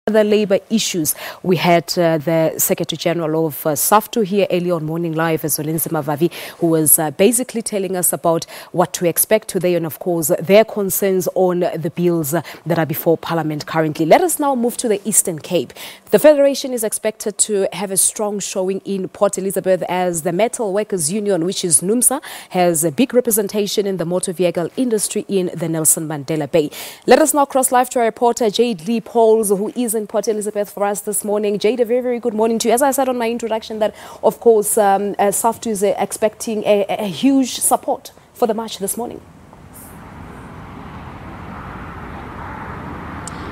Other labour issues. We had the Secretary General of SAFTU here earlier on Morning Live as well, Elzabeth, who was basically telling us about what to expect today and, of course, their concerns on the bills that are before Parliament currently. Let us now move to the Eastern Cape. The Federation is expected to have a strong showing in Port Elizabeth as the Metal Workers Union, which is Numsa, has a big representation in the motor vehicle industry in the Nelson Mandela Bay. Let us now cross live to our reporter Jayed-Leigh, Paulse, who is in Port Elizabeth for us this morning. Jade, a very, very good morning to you. As I said on my introduction, that of course SAFTU is expecting a huge support for the march this morning.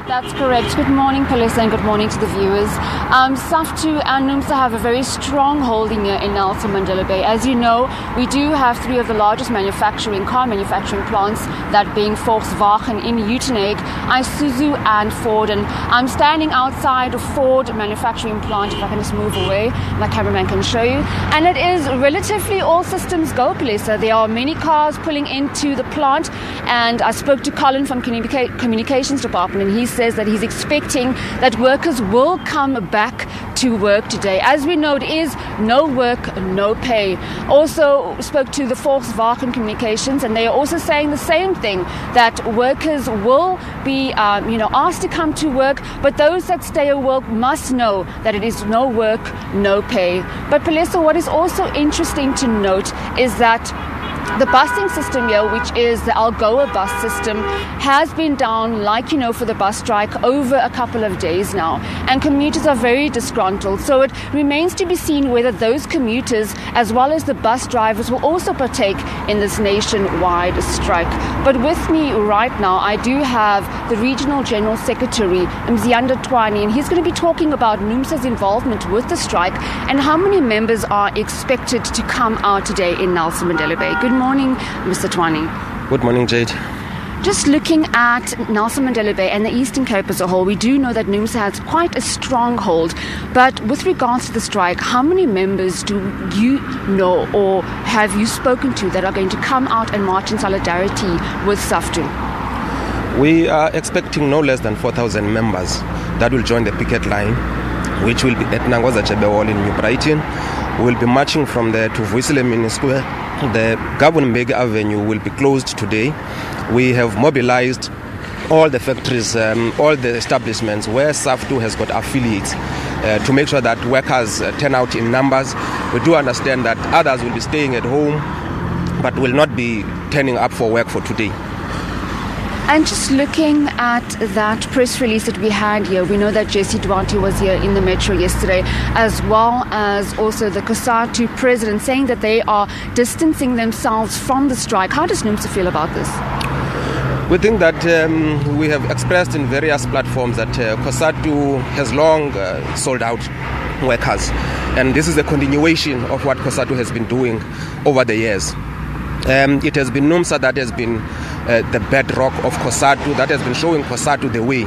That's correct. Good morning, Paulse, and good morning to the viewers. SAFTU and Numsa have a very strong holding here in Nelson Mandela Bay. As you know, we do have three of the largest car manufacturing plants, that being Volkswagen in Uitenhage, Isuzu and Ford. And I'm standing outside a Ford manufacturing plant, if I can just move away, my cameraman can show you. And it is relatively all systems go, Paulse. There are many cars pulling into the plant, and I spoke to Colin from Communications Department, and he says that he's expecting that workers will come back to work today. As we know, it is no work, no pay. Also spoke to the Volkswagen Communications, and they are also saying the same thing, that workers will be asked to come to work, but those that stay at work must know that it is no work, no pay. But Paulse, what is also interesting to note is that the busing system here, which is the Algoa bus system, has been down, like you know, for the bus strike over a couple of days now. And commuters are very disgruntled. So it remains to be seen whether those commuters, as well as the bus drivers, will also partake in this nationwide strike. But with me right now, I do have the Regional General Secretary, Elzabeth, and he's going to be talking about Numsa's involvement with the strike and how many members are expected to come out today in Nelson Mandela Bay. Good morning, Mr. Twani. Good morning, Jade. Just looking at Nelson Mandela Bay and the Eastern Cape as a whole, we do know that Numsa has quite a stronghold. But with regards to the strike, how many members do you know or have you spoken to that are going to come out and march in solidarity with SAFTU? We are expecting no less than 4,000 members that will join the picket line, which will be at Nangoza Chebe Hall in New Brighton. We will be marching from there to Vuisile Square. The Government Avenue will be closed today. We have mobilized all the factories, all the establishments where SAFTU has got affiliates to make sure that workers turn out in numbers. We do understand that others will be staying at home but will not be turning up for work for today. And just looking at that press release that we had here, we know that Jayed-Leigh was here in the metro yesterday, as well as also the COSATU president, saying that they are distancing themselves from the strike. How does Numsa feel about this? We think that we have expressed in various platforms that COSATU has long sold out workers. And this is a continuation of what COSATU has been doing over the years. It has been Numsa that has been the bedrock of COSATU, that has been showing COSATU the way.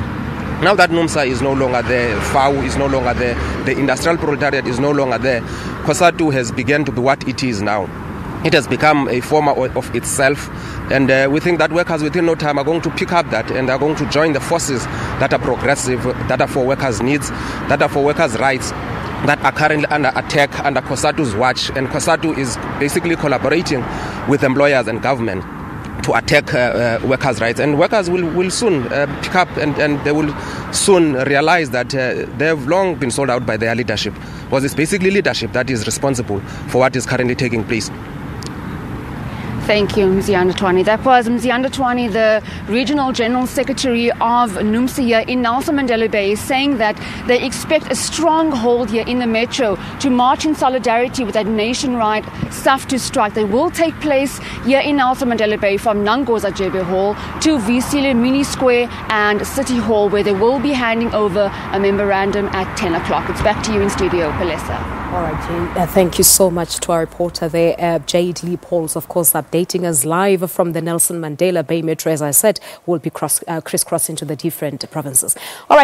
Now that Numsa is no longer there, FAU is no longer there, the industrial proletariat is no longer there, COSATU has begun to be what it is now. It has become a form of itself, and we think that workers within no time are going to pick up that and are going to join the forces that are progressive, that are for workers' needs, that are for workers' rights, that are currently under attack under COSATU's watch. And COSATU is basically collaborating with employers and government to attack workers' rights. And workers will soon pick up and they will soon realize that they have long been sold out by their leadership, because it's basically leadership that is responsible for what is currently taking place. Thank you, Elzabeth. That was Elzabeth, the Regional General Secretary of Numsa here in Nelson Mandela Bay, saying that they expect a strong hold here in the metro to march in solidarity with that nationwide SAFTU strike that will take place here in Nelson Mandela Bay from Nangoza Chebe Hall to Vuisile Square and City Hall, where they will be handing over a memorandum at 10 o'clock. It's back to you in studio, Paulse. All right, Jane. Thank you so much to our reporter there, Jayed-Leigh, Paulse, of course, updating us live from the Nelson Mandela Bay Metro. As I said, we'll be crisscrossing to the different provinces. All right.